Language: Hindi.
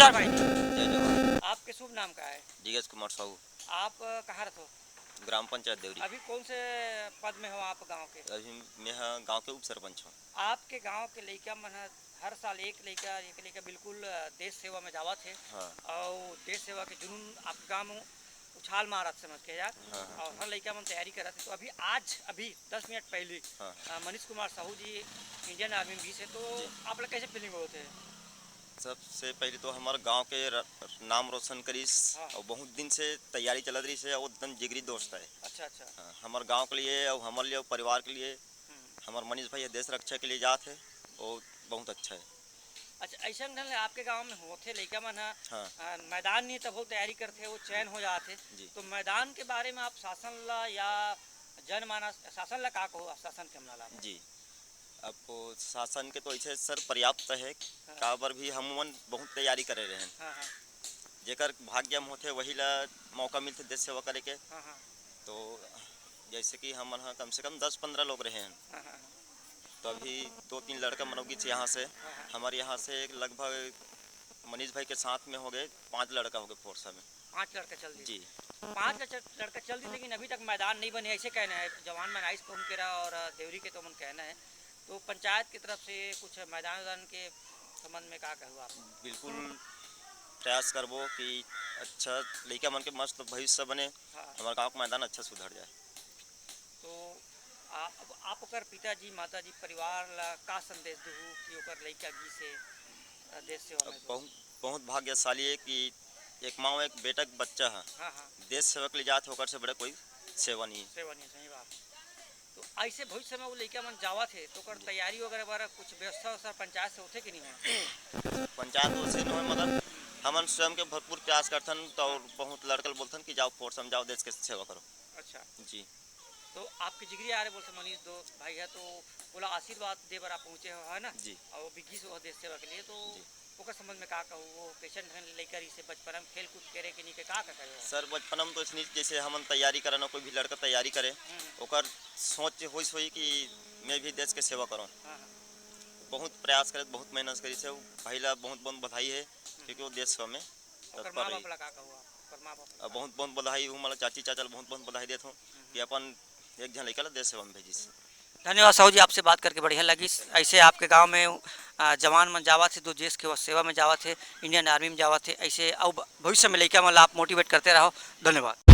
नमस्कार भाई, जय जवान। आपके शुभ नाम क्या है? जीएस कुमार साहू, आप कहाँ रहते हो? ग्राम पंचायत देवरी। अभी कौन से पद में हो आप गांव के? अभी मैं यहाँ गांव के उप सरपंच हूँ। आपके गांव के लड़का मन हर साल एक लड़का बिल्कुल देश सेवा में जावत है। हाँ और देश सेवा के जुनून आपके गांव में उछाल मारत समझ के यार। हाँ हाँ और हर लड़का मन तैयारी करत है। तो अभी 10 मिनट पहले हाँ मनीष कुमार साहू जी इंडियन आर्मी में भी से, तो जी। आप लोग कैसे फीलिंग होते हैं? सबसे पहले तो हमारे गांव के नाम रोशन करीस हाँ। और बहुत दिन से तैयारी चलत रही से और एकदम जिगरी दोस्त है। अच्छा अच्छा। हाँ, हमारे गांव के लिए और हमारे लिए और परिवार के लिए हम्म। हमारे मनीष भाई देश रक्षा के लिए जात है और बहुत अच्छा है। अच्छा, ऐसा ढंग से आपके गांव में होते लड़का मन हाँ मैदान नहीं तब तैयारी करते वो चयन हो जाते। जी। तो मैदान के बारे में आप शासन ला या जनमानस शासन ला का कहो, शासन के हमला ला? जी, आपको शासन के तो ऐसे सर पर्याप्त है। हाँ काबर भी हम बहुत तैयारी करे रहे हैं। हाँ हाँ जेकर भाग्य में होते वही ला मौका मिलते देश सेवा करे के। हाँ हाँ तो जैसे कि हम यहाँ कम से कम 10-15 लोग रहे हैं। हाँ हाँ तो अभी 2-3 लड़का मनोगी से यहाँ से हाँ। हमारे यहाँ से लगभग मनीष भाई के साथ में हो गए 5 लड़का हो गए फोर्सा में। 5 लड़का चल दी? जी 5 लड़का चल दी, लेकिन अभी तक मैदान नहीं बने ऐसे कहना है जवान में आइस कौन के रहा और देवरी के तो मन कहना है। तो पंचायत की तरफ से कुछ मैदान के संबंध में क्या कहूँ आप? बिल्कुल प्रयास करबो कि अच्छा लड़का मन के मस्त भविष्य बने, हाँ। हमारे गाँव का मैदान अच्छा सुधर जाए। तो आप ओकर पिताजी माताजी परिवार ला का संदेश देहू कि ओकर लड़का गी से देश सेवा में? बहुत बहुत भाग्यशाली है कि एक माँ एक बेटा एक बच्चा है हाँ हाँ, देश सेवा के लिए जात होकर से बड़ा कोई सेवा नहीं है। सेवा नहीं, सही बात। तो ऐसे भविष्य में वो लड़का मन जावा थे तो ओकर तैयारी वगैरह बारा कुछ व्यवस्था पंचायत से होते कि नहीं है? पंचायत से नहीं मतलब हमन स्वयं के भरपूर प्रयास करथन तो और बहुत लड़कल बोलथन कि जाओ फोर्स में जाओ देश के सेवा करो। अच्छा, जी तो आपके जिगरी आ रहे बोलते मनीष दो भाई है, तो बोला आशीर्वाद दे बार आप पहुँचे हो है ना? जी और वो बिगी से देश सेवा के लिए, तो जी। ओकर संबंध में का कहूँ वो कैसे लेकर इसे बचपन में खेल कूद करे कि नहीं के का करे? सर बचपन में तो इसलिए जैसे हमन तैयारी करे ना कोई भी लड़का तैयारी करे ओकर सोच होई कि मैं भी देश के सेवा करूँ। हाँ हाँ। बहुत प्रयास करे बहुत मेहनत करी से भाई ला बहुत बहुत बधाई है क्योंकि वो देश सेवा में ओकर तत्पर माँ रही। बाप ला का कहूँ आप? ओकर माँ बाप ला? बहुत बहुत बधाई हूँ मतलब चाची चाचा बहुत बहुत बधाई देता हूँ कि अपन एक जन लड़का ला देश सेवा में भेजी से। धन्यवाद साहू जी, आपसे बात करके बढ़िया लगी। ऐसे आपके गांव में जवान मन जावा थे, दो देश के सेवा में जावा थे, इंडियन आर्मी में जावा थे, ऐसे अब भविष्य में लड़का मन आप मोटिवेट करते रहो। धन्यवाद।